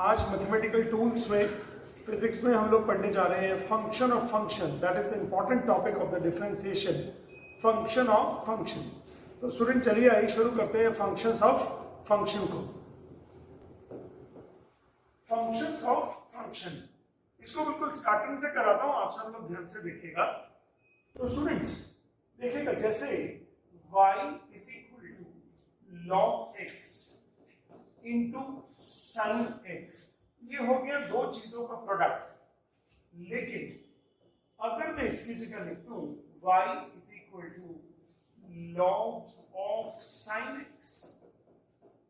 आज mathematical tools में physics में हम लोग पढ़ने जा रहे हैं function of function. That is the important topic of the differentiation, function of function. तो स्टूडेंट चलिए आइए शुरू करते हैं फंक्शंस ऑफ फंक्शन को। फंक्शंस ऑफ फंक्शन, इसको बिल्कुल स्टार्टिंग से कराता हूं, आप सब लोग ध्यान से देखिएगा। तो स्टूडेंट्स देखिएगा, जैसे y is equal to log x into sine x, ये हो गया दो चीजों का प्रोडक्ट। लेकिन अगर मैं इसकी जगह लिख दूं y is equal to log of sine x,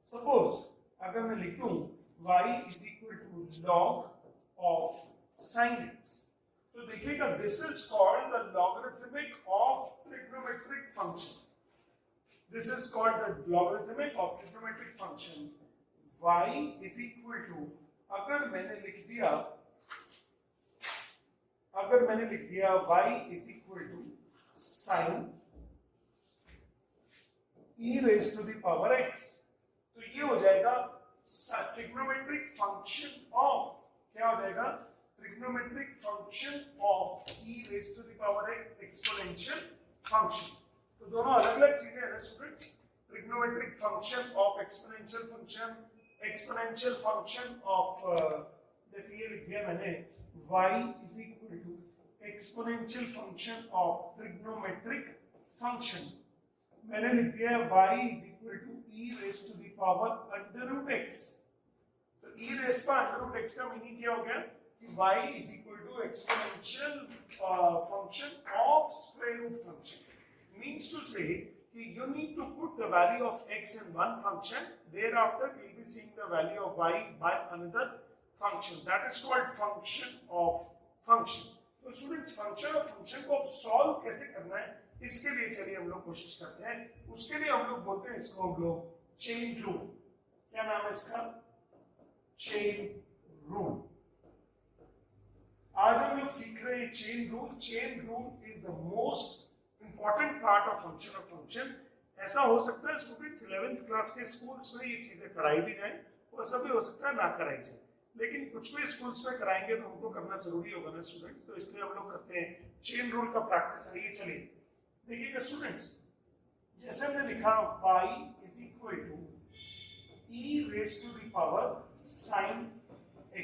suppose अगर मैं लिख दूं y is equal to log of sine x, तो देखिएगा this is called the logarithmic of trigonometric function. This is called the logarithmic of trigonometric function. y is equal to, अगर मैंने लिख दिया y is equal to sine e raise to the power x, तो ये हो जाएगा trigonometric function of, क्या हो जाएगा, trigonometric function of e raise to the power x exponential function. तो दोनों अलग अलग चीजें हैं students. Trigonometric function of exponential function, exponential function of, जैसे ये लिख दिया मैंने y is equal to exponential function of trigonometric function. मैंने लिख दिया y is equal to e raise to the power under root x। तो e रेज पर अंडर रूट x का मीनिंग क्या हो गया कि y is equal to exponential function of square root function. Means to say you need to put the value of x in one function, thereafter we will be seeing the value of y by another function. That is called function of function. तो students function of function को solve कैसे करना है, इसके लिए चलिए हम लोग कोशिश करते हैं। उसके लिए हम लोग बोलते हैं इसको हम लोग चेन रूल। क्या नाम है इसका? Chain rule. आज हम लोग सीख रहे हैं chain rule. Chain rule is the most important part of function of function. ऐसा हो सकता है स्टूडेंट्स 11th क्लास के स्कूल्स में ये चीजें कराई भी जाए, और ऐसा भी हो सकता है ना कराई जाए, लेकिन कुछ भी स्कूल्स में कराएंगे तो हमको करना जरूरी होगा ना स्टूडेंट्स। तो इसलिए हम लोग करते हैं चेन रूल का प्रैक्टिस है। ये चलिए देखिएगा स्टूडेंट्स, जैसे हमने लिखा y is equal to e raise to the power sin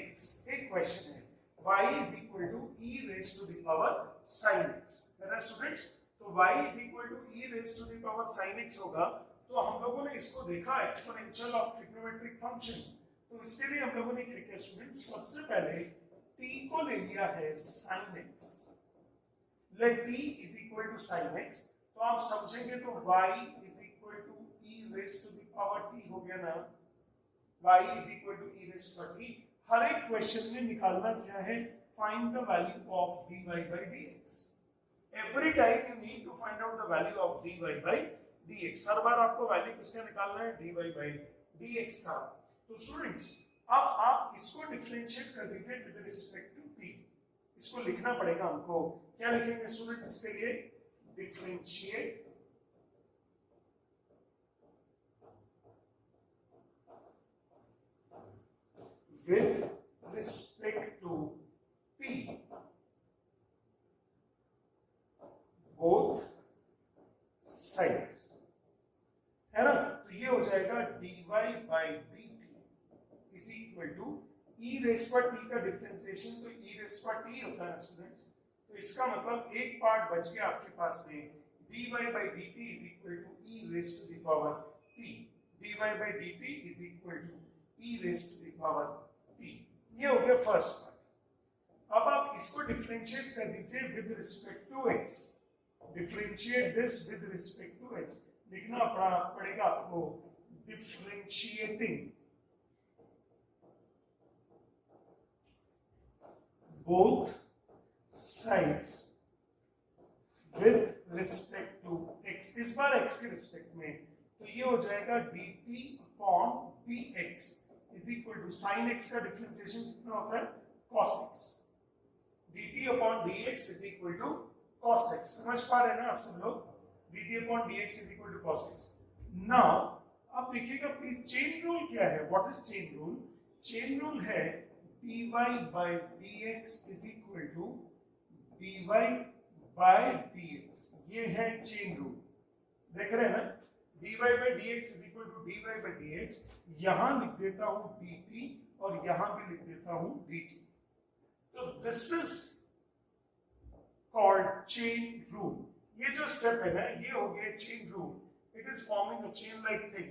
x। एक क्वेश्चन है y is equal to e raise to the power sin x, है ना स्टूडेंट्स। तो y is equal to e raised to the power sin x होगा। तो हम लोगों ने इसको देखा एक्सपोनेंशियल ऑफ ट्रिग्नोमेट्रिक फंक्शन। तो इसके लिए हम लोगों ने क्या किया स्टूडेंट, सबसे पहले t को ले लिया है sin x। Let t is equal to sin x, तो आप समझेंगे तो y is equal to e raised to the power t हो गया ना। y is equal to e raised to t। हर एक क्वेश्चन में निकालना क्या है, find the value of dy by dx। Every time you need to find out the value of dy by dx। हर बार आपको value किसका निकालना है, dy by dx का। तो स्टूडेंट्स अब आप इसको डिफरेंशिएट कर दीजिए विद रिस्पेक्ट टू t। इसको लिखना पड़ेगा हमको। क्या लिखेंगे स्टूडेंट इसके लिए, differentiate with respect to t both sides, है ना। तो ये हो जाएगा dy by dt is equal to e raise पर t का डिफरेंशिएशन, तो e रेस पर t होता है स्टूडेंट्स। तो इसका मतलब एक पार्ट बच गया आपके पास में, dy by dt is equal to e raise to the power t। dy by dt is equal to e raise to the power t। ये हो गया फर्स्ट पार्ट। अब आप इसको डिफरेंशिएट कर दीजिए with respect to x। Differentiate this with respect to x। लिखना पड़ेगा आपको differentiating both sides with respect to x। इस बार x के रिस्पेक्ट में, तो ये हो जाएगा dt upon dx is equal to sin x का डिफरेंशिएशन कितना होता है, cos x। dt upon dx is equal to cos x। समझ पा रहे हैं ना आप सब लोग, dt upon dx is equal to cos x। Now अब देखिएगा प्लीज चेन रूल क्या है, what is chain rule. Chain rule है dy by dx is equal to dy by dx, ये है चेन रूल, देख रहे हैं ना, dy by dx is equal to dy by dx, यहां लिख देता हूं dt और यहां भी लिख देता हूं dt, तो this is called chain rule. ये जो स्टेप है ना, ये हो गया chain rule, it is forming a chain like thing.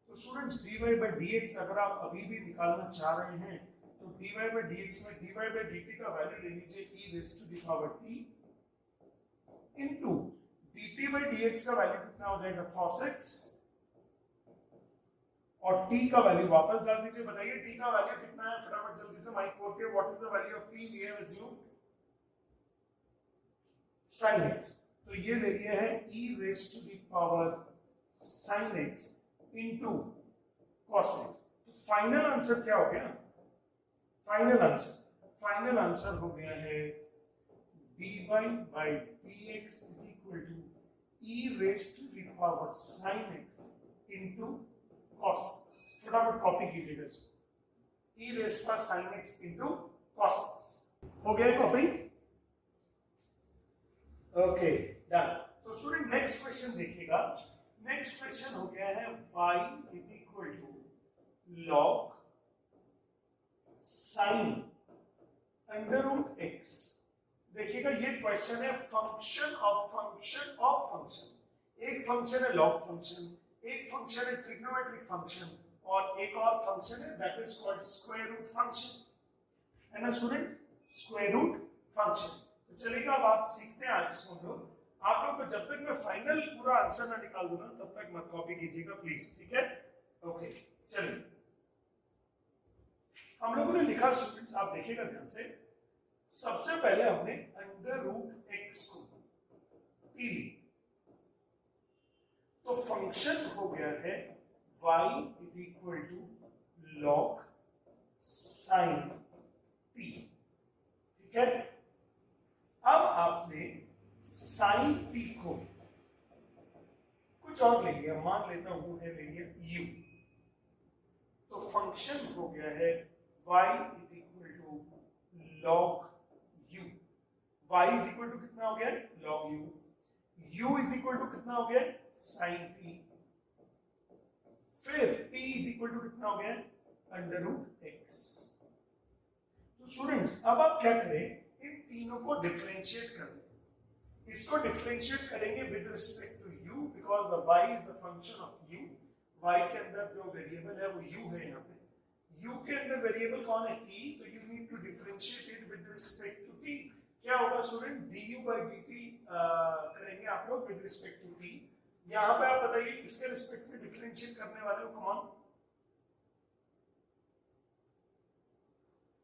तो स्टूडेंट्स dy by dx अगर आप अभी भी निकालना चाह रहे हैं तो dy by dx में dy by dt का वैल्यू ले लीजिए e raised to the power t into dt by dx का वैल्यू कितना हो जाएगा cos x, और t का वैल्यू वापस डाल दीजिए। बताइए t का वैल्यू कितना है, फटाफट जल्दी से माइक खोल के, what is the value of t, we have assumed sin x, तो ये ले लिया है e raised to the power sin x into cos x। तो फाइनल आंसर क्या हो गया, फाइनल आंसर हो गया है dy by dx is equal to e raised to the power sin x into cos x। फटाफट कॉपी कीजिएगा इसको, e raised to sin x into cos x, हो गया कॉपी, ओके डन। तो स्टूडेंट नेक्स्ट क्वेश्चन देखिएगा, next question हो गया है y is equal to log sin under root x। देखिएगा ये क्वेश्चन है फंक्शन ऑफ फंक्शन, एक फंक्शन है लॉग फंक्शन, एक फंक्शन है ट्रिग्नोमेट्रिक फंक्शन, और एक और फंक्शन है that is called square root function, है ना स्टूडेंट, स्क्वायर रूट फंक्शन। तो चलिएगा अब आप सीखते हैं आज इसको लोग, आप लोग को जब तक मैं फाइनल पूरा आंसर ना निकाल दूं ना तब तक मत कॉपी कीजिएगा प्लीज, ठीक है, ओके। चलिए हम लोगों ने लिखा स्टूडेंट्स, आप देखिएगा ध्यान से, सबसे पहले हमने अंडर रूट एक्स को टी ली, तो फंक्शन हो गया है y is equal to log sine t, ठीक है। अब आपने साइन टी को कुछ और ले लिया, मान लेता हूं है ले लिया u, तो फंक्शन हो गया है y is equal to log u, y is equal to कितना हो गया log u, u is equal to कितना हो गया साइन t, फिर t इज इक्वल टू कितना हो गया अंडर रूट x। तो स्टूडेंट्स अब आप क्या करें, इन तीनों को डिफरेंशिएट कर दें, इसको डिफरेंशिएट करेंगे with respect to u because the y is the function of u, y के अंदर जो वेरिएबल है वो u है, यहाँ पे u के अंदर वेरिएबल कौन है t, तो you need to differentiate it with respect to t। क्या होगा स्टूडेंट, du by dt करेंगे आप लोग विद रिस्पेक्ट टू t। यहाँ पे आप बताइए किसके रिस्पेक्ट में डिफरेंशिएट करने वाले हो, कम ऑन,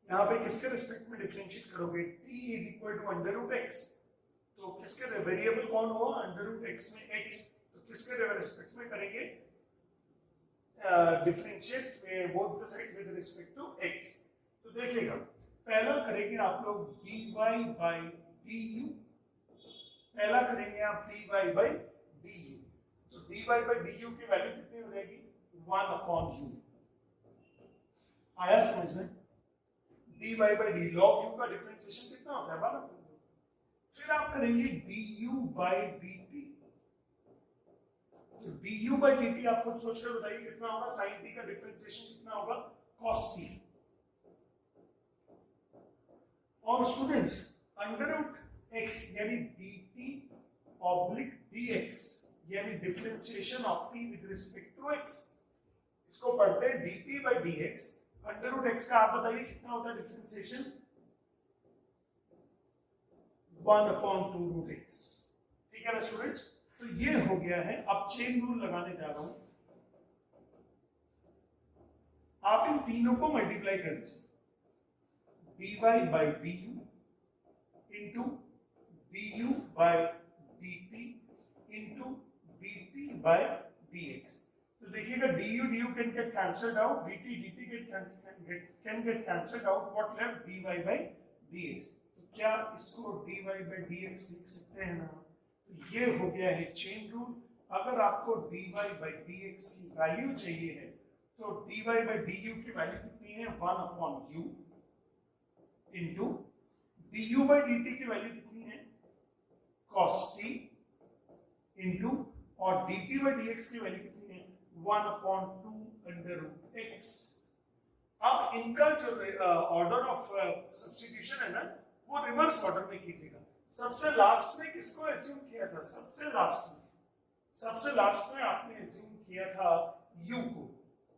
यहाँ पे किसके रिस्पेक्ट में डिफरेंशिएट करोगे, t is equal to under root x, तो किसके वेरिएबल कौन हुआ अंडर रूट x में x, तो किसके रिस्पेक्ट में करेंगे differentiate both the side with respect to x। तो देखिएगा पहला करेंगे आप लोग dy by du, पहला करेंगे आप dy by du, तो dy by du की वैल्यू कितनी हो जाएगी 1 upon u, आया समझ में, dy by d log u का डिफरेंशिएशन कितना होता है 12। फिर आप करेंगे du by dt, तो du by dt आप खुद सोचकर बताइए कितना होगा, sin t का डिफरेंशिएशन कितना होगा cos t। और स्टूडेंट्स अंडर रूट x यानी dt ऑब्लिक dx यानी differentiation of t with respect to x, इसको पढ़ते हैं dt by dx under root x का, आप बताइए कितना होता है डिफरेंशिएशन 1 upon 2 root x, ठीक है ना स्टूडेंट्स। तो ये हो गया है, अब चेन रूल लगाने जा रहा हूं, आप इन तीनों को मल्टीप्लाई कर दीजिए, dy by du into du by dt into dt by dx। तो देखिएगा du can get cancelled out, dt can get cancelled out, what left dy by dx। तो क्या इसको dy by dx लिख सकते हैं ना, तो ये हो गया है चेन रूल। अगर आपको dy by dx की वैल्यू चाहिए है तो dy by du की वैल्यू कितनी है 1 upon u into du by dt की वैल्यू कितनी है cos t इंटू और dt by dx की वैल्यू कितनी है 1 अपॉन 2 अंडर रूट x। अब इनका जो ऑर्डर ऑफ सब्स्टिट्यूशन है ना वो रिवर्स ऑर्डर में कीजिएगा। सबसे लास्ट में किसको एज्यूम किया था? सबसे लास्ट में आपने एज्यूम किया था u को,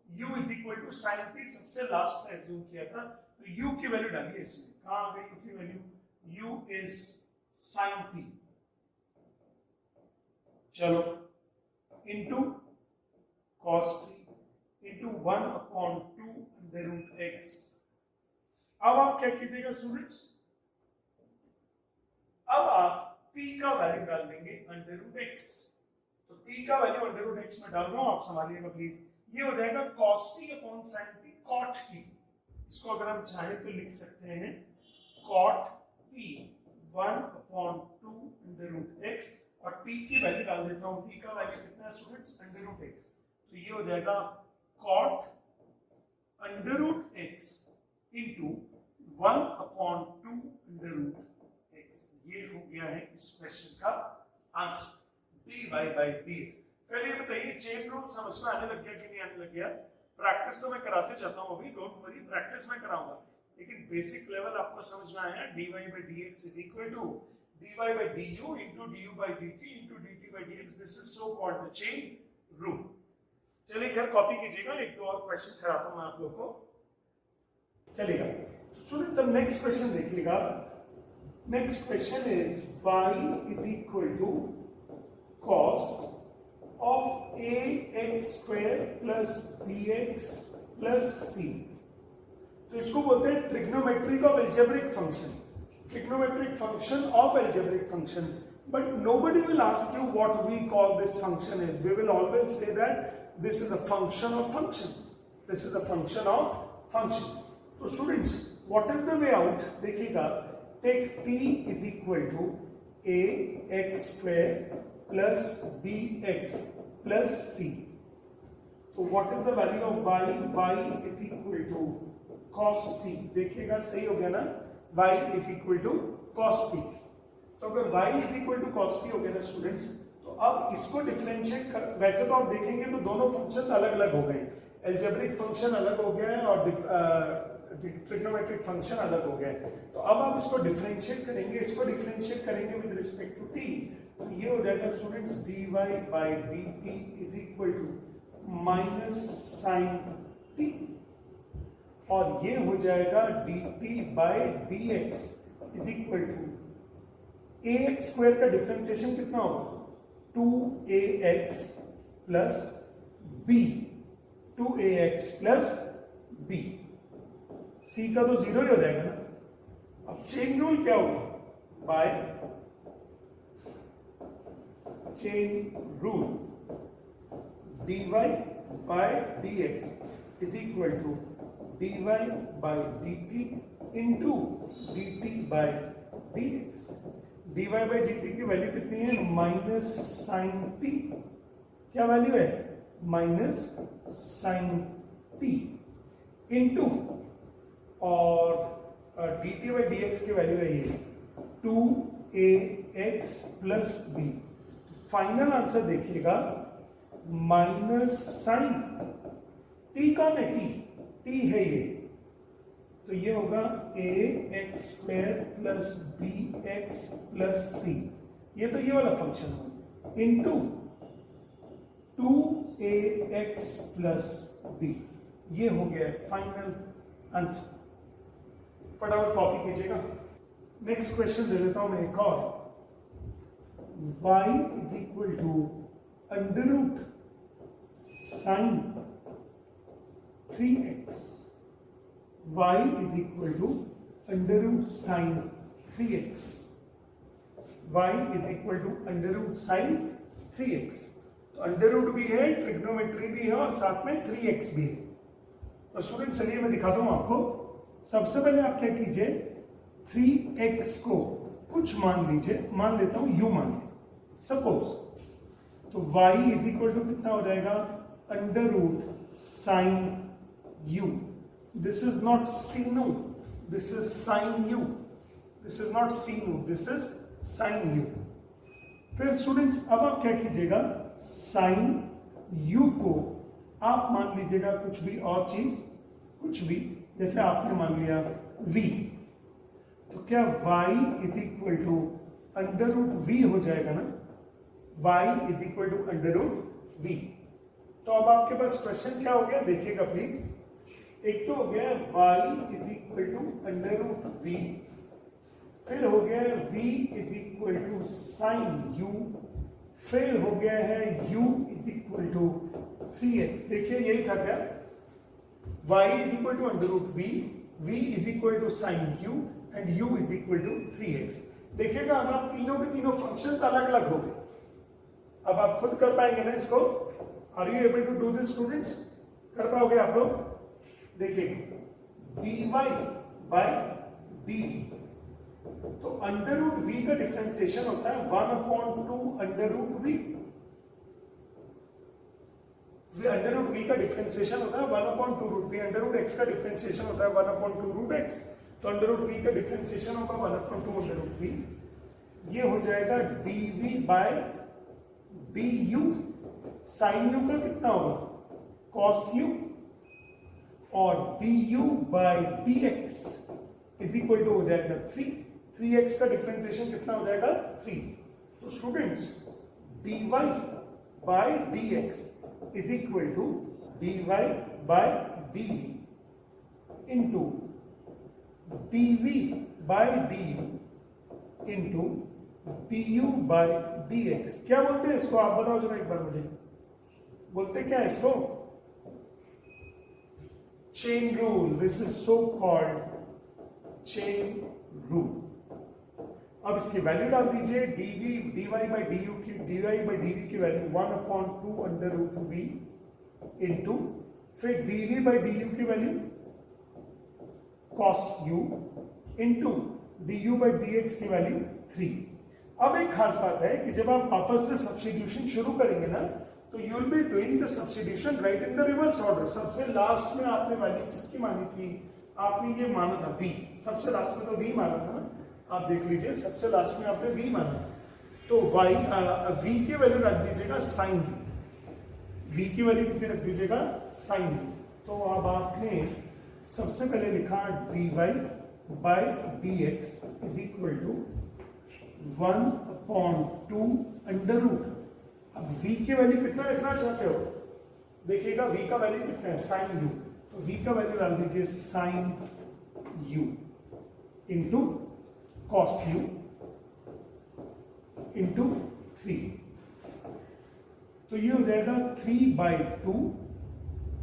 u is equal to sine t सबसे लास्ट में एज्यूम किया था, तो u की वैल्यू डालिए इसमें। कहां आ गई u की value? u is sine t, चलो into cos t into 1 upon 2 under root x। अब आप क्या कीजिएगा स्टूडेंट्स, अब आप t का वैल्यू डाल देंगे अंडर रूट x। तो t का वैल्यू अंडर रूट x में डाल रहा हूं, आप संभालिएगा प्लीज। ये हो जाएगा cos t upon sin t cot t। इसको अगर हम चाहें तो लिख सकते हैं cot t 1 upon 2 under root x, और t की वैल्यू डाल देता हूं। t का वैल्यू कितना है स्टूडेंट्स? Under root x। तो ये हो जाएगा cot under root x into 1 upon 2 under root x। ये हो गया है इस क्वेश्चन का आंसर, dy by dx। पहले ये बताइए चेन रूल समझ में आने लग गया कि नहीं आने लग गया? प्रैक्टिस तो मैं कराते जाता हूं अभी, डोंट वरी, प्रैक्टिस मैं कराऊंगा, लेकिन बेसिक लेवल आपको समझ में आया। dy by dx is equal to dy by du into du by dt into dt by dx। This is so called the chain rule. चलिए घर कॉपी कीजिएगा, एक दो और क्वेश्चन कराता हूं मैं आप लोग को, चलिएगा। तो स्टूडेंट्स अब नेक्स्ट क्वेश्चन देखिएगा। Next question is y is equal to cos of ax square plus bx plus c। तो इसको बोलते हैं trigonometric of algebraic function, trigonometric function of algebraic function, but nobody will ask you what we call this function is. We will always say that this is a function of function, this is a function of function। So students, what is the way out? देखिएगा, take t is equal to ax square plus bx plus c। So what is the value of y? y is equal to cos t। देखिएगा सही हो गया ना, y is equal to cos t। तो अगर y is equal to cos t हो गया ना स्टूडेंट्स, तो अब इसको डिफरेंशिएट कर, वैसे तो आप देखेंगे तो दोनों फंक्शन अलग अलग हो गए, एल्जेब्रिक फंक्शन अलग हो गया है और ट्रिग्नोमेट्रिक फंक्शन अलग हो गया है। तो अब आप इसको डिफरेंशिएट करेंगे, इसको डिफरेंशिएट करेंगे विद रिस्पेक्ट टू t, तो ये हो जाएगा students dy by dt is equal to minus sine t, और ये हो जाएगा dt by dx is equal to ax square का डिफरेंशिएशन कितना होगा? 2ax plus b, 2ax plus b। c का तो जीरो ही हो जाएगा ना। अब चेन रूल क्या होगा? By chain rule dy by dx is equal to dy by dt into dt by dx। dy by dt की वैल्यू कितनी है? Minus sine t। क्या वैल्यू है? माइनस साइन t इंटू, और dt by dx की value है ये 2ax plus b। Final answer देखिएगा माइनस साइन t कौन है? t है ये, तो ये होगा ax square plus bx plus c, ये तो ये वाला फंक्शन होगा, इंटू 2ax प्लस b। ये हो गया फाइनल आंसर। फटाफट कॉपी कीजिएगा। नेक्स्ट क्वेश्चन दे देता हूं मैं एक और। y is equal to under root sine 3x। y is equal to under root sine 3x। y is equal to under root sine 3x। तो अंडर रूट भी है, ट्रिग्नोमेट्री भी है, और साथ में 3x भी है। तो स्टूडेंट चलिए मैं दिखाता हूं आपको। सबसे पहले आप क्या कीजिए, 3x को कुछ मान लीजिए, मान लेता हूं u मान लीजिए सपोज, तो y इज इक्वल टू कितना हो जाएगा? Under root sin u. This is not sinu, this is sin u. This is not sinu, this is sin u. फिर स्टूडेंट्स अब आप क्या कीजिएगा, sin u को आप मान लीजिएगा कुछ भी और चीज, कुछ भी, जैसे आपने मान लिया v, तो क्या y is equal to under root v हो जाएगा ना, y is equal to under root v. तो अब आपके पास क्वेश्चन क्या हो गया देखिएगा प्लीज, एक तो हो गया y is equal to under root v, फिर हो गया v is equal to sine u, फिर हो गया है u is equal to 3x। देखिए यही था क्या, y is equal to under root v, v is equal to sine u and u is equal to 3x। देखिएगा अब आप तीनों के तीनों फंक्शंस अलग अलग हो गए, अब आप खुद कर पाएंगे ना इसको, are you able to do this students, कर पाओगे आप लोग। देखिए dy बाय dv, तो अंडर रूट v का डिफरेंशिएशन होता है 1/2 under root v, under root v का डिफरेंशिएशन होता है 1/2 root v, under root x का डिफरेंशिएशन होता है 1/2 रूट x, तो अंडर रूट v का डिफरेंशिएशन होगा 1/2 अंडर रूट v, ये हो जाएगा dv by du, sin u का कितना होगा cos u, और du by dx is equal to हो जाएगा 3x का डिफरेंशिएशन कितना हो जाएगा 3। तो students dy by dx is equal to dy by dv into dv by du into du by dx। क्या बोलते हैं इसको, आप बताओ जरा एक बार मुझे, बोलते क्या है इसको, chain rule, this is so called chain rule. अब इसकी वैल्यू डाल दीजिए, dy बाय du की, dy बाय dv की value 1/2 under root v into, फिर dv बाय du की value cos u into du by dx की वैल्यू 3। अब एक खास बात है कि जब आप वापस से सब्स्टिट्यूशन शुरू करेंगे ना, तो you will be doing the substitution right in the reverse order. सबसे लास्ट में आपने वैल्यू किसकी मानी थी, आपने ये माना था v, सबसे लास्ट में तो v माना था ना, आप देख लीजिए सबसे लास्ट में आपने v माना, तो v की वैल्यू रख दीजिएगा sin v की वैल्यू कितनी रख दीजिएगा sin। तो अब आपने सबसे पहले लिखा dy by dx is equal to 1/2 under root. अब v की वैल्यू कितना लिखना चाहते हो, देखिएगा v का वैल्यू कितना है sin u, तो v का वैल्यू डाल दीजिए sin u into cos u into 3, तो ये हो जाएगा 3/2।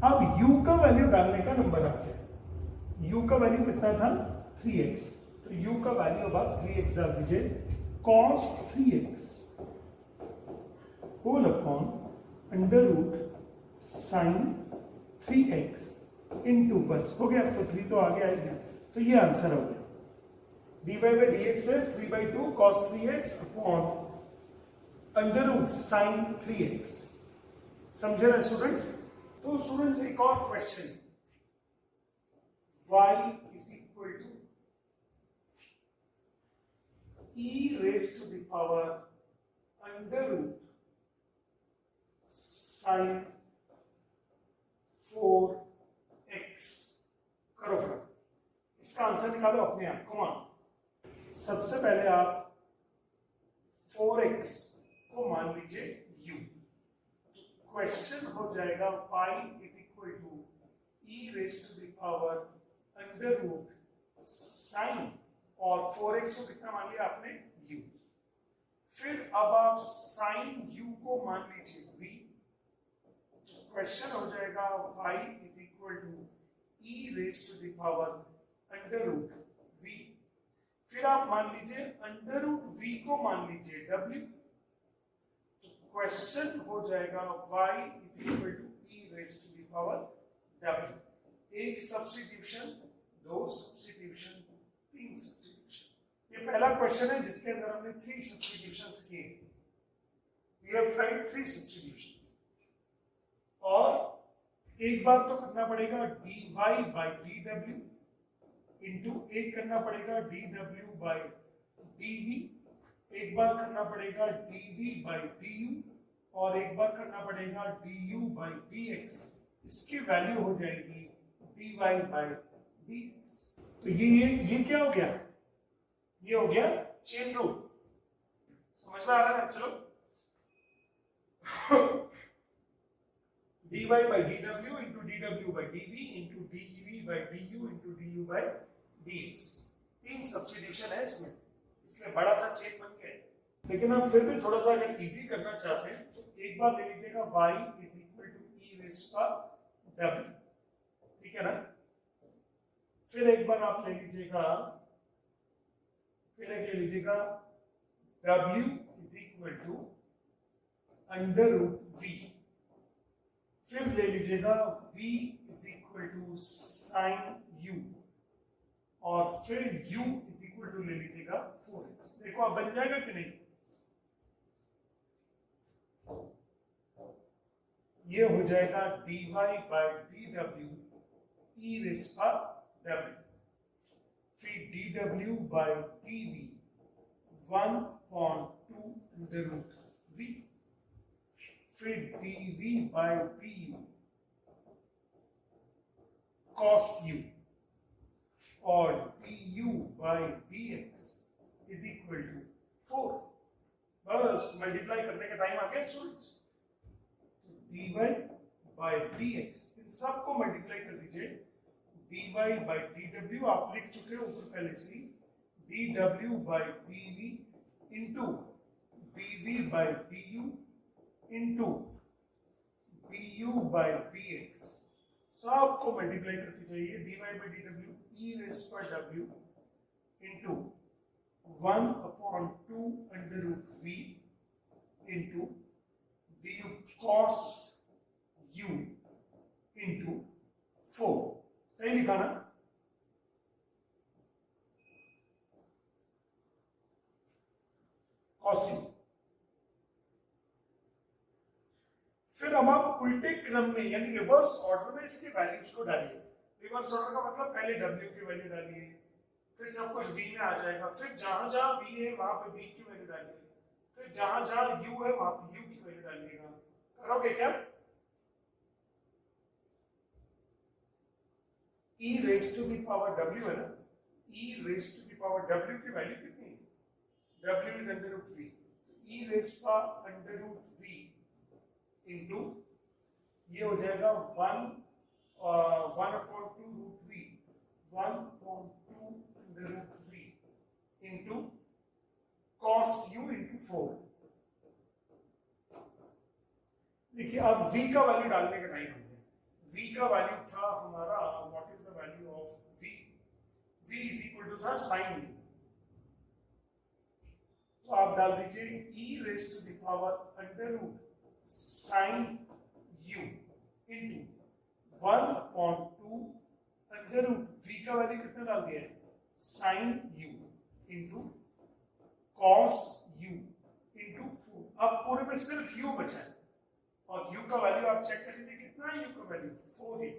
अब u का वैल्यू डालने का नंबर आ गया, u का वैल्यू कितना था 3x, तो u का वैल्यू अब आप 3x डाल दीजिए, cos 3x whole upon under root sin 3x into, बस हो गया, तो 3 तो आगे आएगा, तो ये आंसर हो गया, dy by dx is 3/2 cos 3x upon under root sin 3x। समझे ना स्टूडेंट्स। तो स्टूडेंट्स एक और question, y is equal to e raised to the power under root sin 4x। करो फिर इसका आंसर निकालो अपने आप, कौन, सबसे पहले आप 4x को मान लीजिए u, क्वेश्चन हो जाएगा y is equal to e raised to the power under root sin, और 4x को कितना मान लिया आपने u, फिर अब आप sin u को मान लीजिए v, क्वेश्चन हो जाएगा y is equal to e raised to the power under root v, फिर आप मान लीजिए अंडर रूट v को मान लीजिए w, तो क्वेश्चन हो जाएगा y is equal to e raised to the power w। एक सब्स्टिट्यूशन, दो सब्स्टिट्यूशन, तीन सब्स्टिट्यूशन। ये पहला क्वेश्चन है जिसके अंदर हमने 3 सब्स्टिट्यूशंस किए, वी हैव ट्राइड 3 सब्स्टिट्यूशंस, और एक बार तो करना पड़ेगा dy बाई dw इंटू एक करना पड़ेगा dw बाई dv, एक बार करना पड़ेगा dv बाई du और एक बार करना पड़ेगा du बाई dx। इसकी वैल्यू हो जाएगी dy बाई dx। तो ये क्या हो गया, ये हो गया चेन रूल। समझ में आ रहा है? चलो dy by dw into dw by dv into dev by du into du by dx। तीन सब्स्टिट्यूशन है इसमें, इसलिए बड़ा सा चेन बन गया है। लेकिन हम फिर भी थोड़ा सा अगर इजी करना चाहते हैं तो एक बार ले लीजिएगा y is equal to e raised to w, ठीक है ना। फिर एक बार आप ले लीजिएगा, फिर एक ले लीजिएगा w is equal to under root v, फिर ले लीजिएगा v is equal to sine u और फिर u इज इक्वल टू ले लीजिएगा 4x। देखो अब बन जाएगा कि नहीं, ये हो जाएगा dy by dw e raise power w, फिर dw by dv 1/2 under root v, फिर dv by du cos u और du by dx is equal to 4। बस मल्टीप्लाई करने का टाइम आ गया स्टूडेंट्स। dy बाई dx इन सबको मल्टीप्लाई कर दीजिए। dy बाई dw आप लिख चुके हो ऊपर पहले से, dw by dv into dv by du into du by dx, सबको मल्टीप्लाई करके चाहिए। dy by dw e raise पर w into 1/2 under root v into du cos u into 4। सही लिखा ना? cos u। फिर अब आप उल्टे क्रम में यानी रिवर्स ऑर्डर में इसके वैल्यूज को डालिए। रिवर्स ऑर्डर का मतलब पहले w की वैल्यू डालिए, फिर सब कुछ v में आ जाएगा, फिर जहां जहां v है वहां पे v की वैल्यू डालिए, फिर जहां जहां u है वहां पे u की वैल्यू डालिएगा। करोगे क्या? e raise to the power w है ना, e raise to the power w की वैल्यू कितनी है? w is under root v, e raise power under root v into ये हो जाएगा 1/2 root v, 1/2 under root v into cos u into 4। देखिए अब v का वैल्यू डालने का टाइम हो गया। v का वैल्यू था हमारा, what is the value of v? v is equal to था साइन u, तो आप डाल दीजिए e raise to the power under root sine u into 1/2 under root v का वैल्यू कितना डाल दिया है? Sine u into cos u into 4। अब पूरे में सिर्फ u बचा है और u का वैल्यू आप चेक कर लीजिए कितना है u का वैल्यू 4x।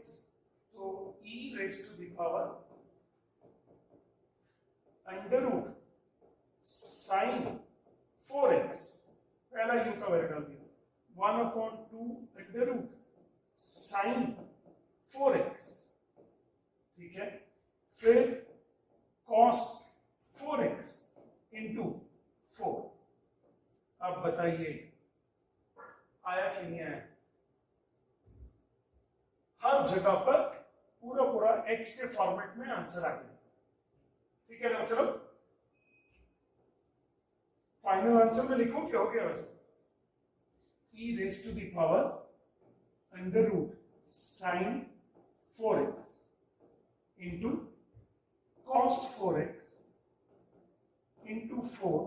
तो e raise to the power under root sine 4x, पहला u का वैल्यू डाल दिया 1/2 अंडर रूट साइन 4x, ठीक है, फिर cos 4x इंटू 4। अब बताइए आया कि नहीं आया? हर जगह पर पूरा पूरा x के फॉर्मेट में आंसर आ गया, ठीक है ना। चलो फाइनल आंसर में लिखो क्या हो गया वैसे? e raise to the power under root sine 4x into cos 4x into 4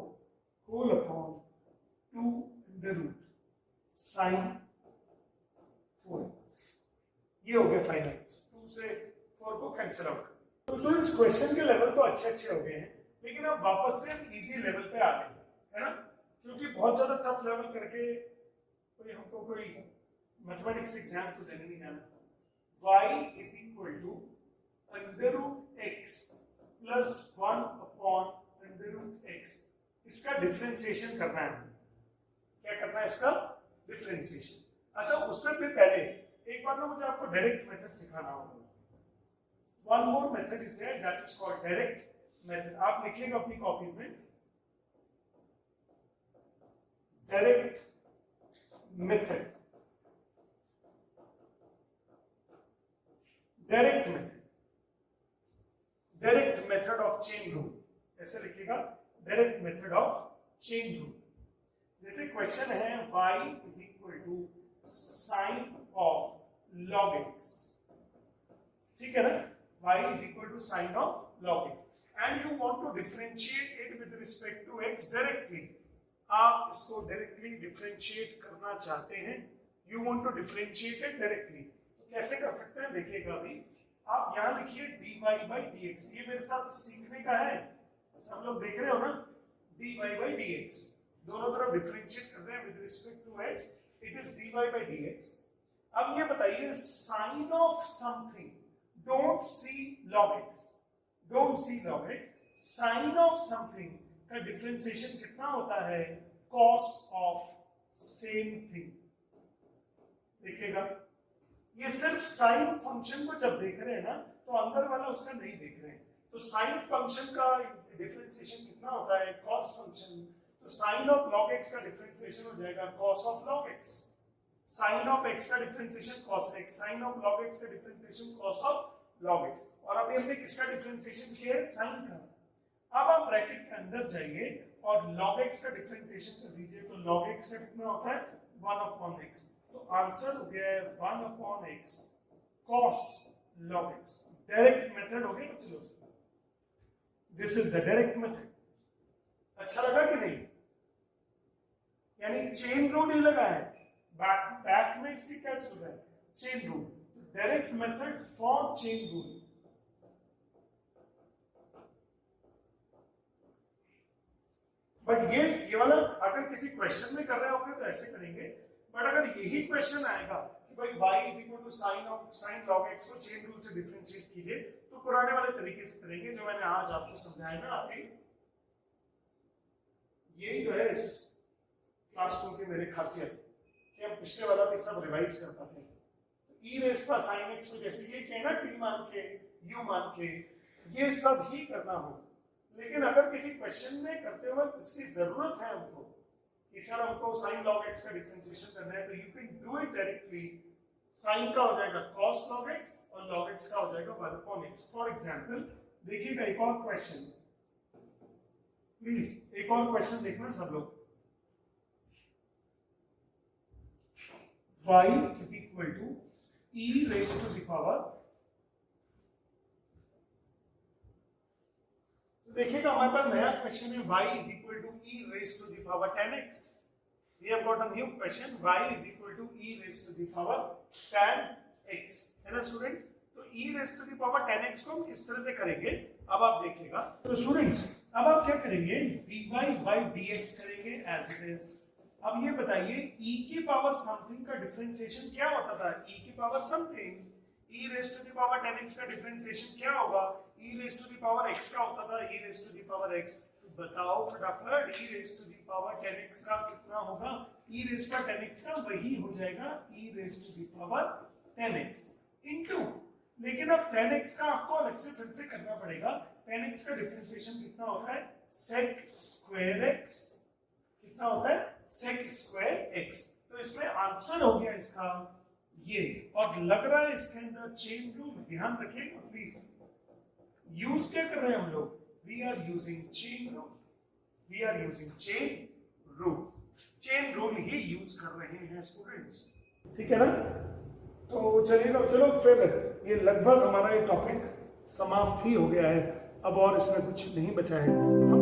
whole upon 2 under root sine 4x। ये हो गया फाइनल आंसर। 2 से 4 को कैंसिल आउट कर। तो स्टूडेंट्स क्वेश्चन के लेवल तो अच्छे अच्छे हो गए हैं, लेकिन अब वापस से हम इजी लेवल पे आ गए है ना, क्योंकि बहुत ज्यादा टफ लेवल करके कोई हमको कोई मैथमेटिक्स एग्जाम तो देने नहीं जाना। y is equal to under root x plus 1 upon under root x, इसका डिफरेंशिएशन करना है। क्या करना है इसका? डिफरेंशिएशन। अच्छा, उससे भी पहले एक बार ना मुझे आपको डायरेक्ट मेथड सिखाना होगा। One more method is there that is called direct method. आप लिखिएगा अपनी कॉपीज में direct method, direct method, direct method of chain rule, ऐसे लिखिएगा direct method of chain rule. जैसे क्वेश्चन है y is equal to sine of log x, ठीक है ना, y is equal to sine of log x and you want to differentiate it with respect to x directly. आप इसको directly differentiate करना चाहते हैं, you want to differentiate it directly, तो कैसे कर सकते हैं देखिएगा। अभी आप यहां लिखिए dy by dx, ये मेरे साथ सीखने का है, सब लोग देख रहे हो ना, dy by dx, दोनों तरफ डिफरेंशिएट कर रहे हैं with respect to x, it is dy by dx। अब ये बताइए sine of something, don't see log x, don't see log x, sine of something का डिफरेंशिएशन कितना होता है? cos of same thing. देखिएगा, ये सिर्फ साइन फंक्शन को जब देख रहे हैं ना, तो अंदर वाला उसका नहीं देख रहे हैं। तो साइन फंक्शन का डिफरेंशिएशन कितना होता है? cos फंक्शन, तो साइन ऑफ log x का डिफरेंशिएशन हो जाएगा cos of log x, sine of x का differentiation cos x, sine of log x का differentiation cos of log x। और अभी हमने किसका डिफरेंशिएशन किया है? साइन का। अब आप ब्रैकेट के अंदर जाइए और log x का डिफरेंशिएशन कर दीजिए, तो log x का कितना होता है? 1 upon x, तो आंसर हो गया है 1 upon x cos log x। Direct method हो गया बच्चों, this is the direct method. अच्छा लगा कि नहीं? यानी चेन रूल ही लगा है, बैक में इसकी क्या चल रहा है? Chain rule, direct method for chain rule. But ये वाला अगर किसी क्वेश्चन में कर रहे होंगे तो ऐसे करेंगे, बट अगर यही क्वेश्चन आएगा कि भाई y is equal to sine log x को चेन रूल से डिफरेंशिएट कीजिए, तो पुराने वाले तरीके से करेंगे जो मैंने आज आपको समझाया ना। आते यही जो है इस क्लास 2 की मेरी खासियत कि हम पिछले वाला भी सब रिवाइज कर पाते हैं। तो e रेस का sin x को जैसे ये कहना t मान के u मान के ये सब ही करना हो, लेकिन अगर किसी क्वेश्चन में करते हुए इसकी जरूरत है हमको कि सर हमको sin log x का डिफरेंशिएशन करना है, तो you can do it directly. sin का हो जाएगा cos log x और log x का हो जाएगा 1 upon x। फॉर एग्जांपल देखिएगा एक और क्वेश्चन, प्लीज एक और क्वेश्चन देखना सब लोग। y is equal to e raised to the power, देखिएगा हमारे पास नया क्वेश्चन है y is equal to e raised to the power 10x। We have got a new question, y is equal to e raised to the power 10x, है ना student? तो e raised to the power 10x को हम किस तरह से करेंगे अब आप देखिएगा। तो स्टूडेंट्स अब आप क्या करेंगे? dy by dx करेंगे as it is। अब ये बताइए e की पावर समथिंग का डिफरेंशिएशन क्या होता था? e की power something, e raised to the power 10x का डिफरेंशिएशन क्या होगा? e raised to the power x का होता था, e raised to the power x। तो बताओ फटाफट e raised to the power 10x का कितना होगा? e raised to 10x का वही हो जाएगा e raised to the power 10x into, लेकिन अब 10x का आपको अलग से फिर से करना पड़ेगा। 10x का डिफरेंशिएशन कितना होता है? sec square x, कितना होता है? sec square x। तो इसमें आंसर हो गया इसका ये, और लग रहा है इसके अंदर चेन रूल, ध्यान रखिएगा प्लीज। यूज क्या कर रहे हैं हम लोग? We are using chain rule, we are using chain rule, chain rule ही यूज कर रहे हैं स्टूडेंट्स, ठीक है ना? तो चलिए चलो फिर ये लगभग हमारा ये टॉपिक समाप्त ही हो गया है, अब और इसमें कुछ नहीं बचा है।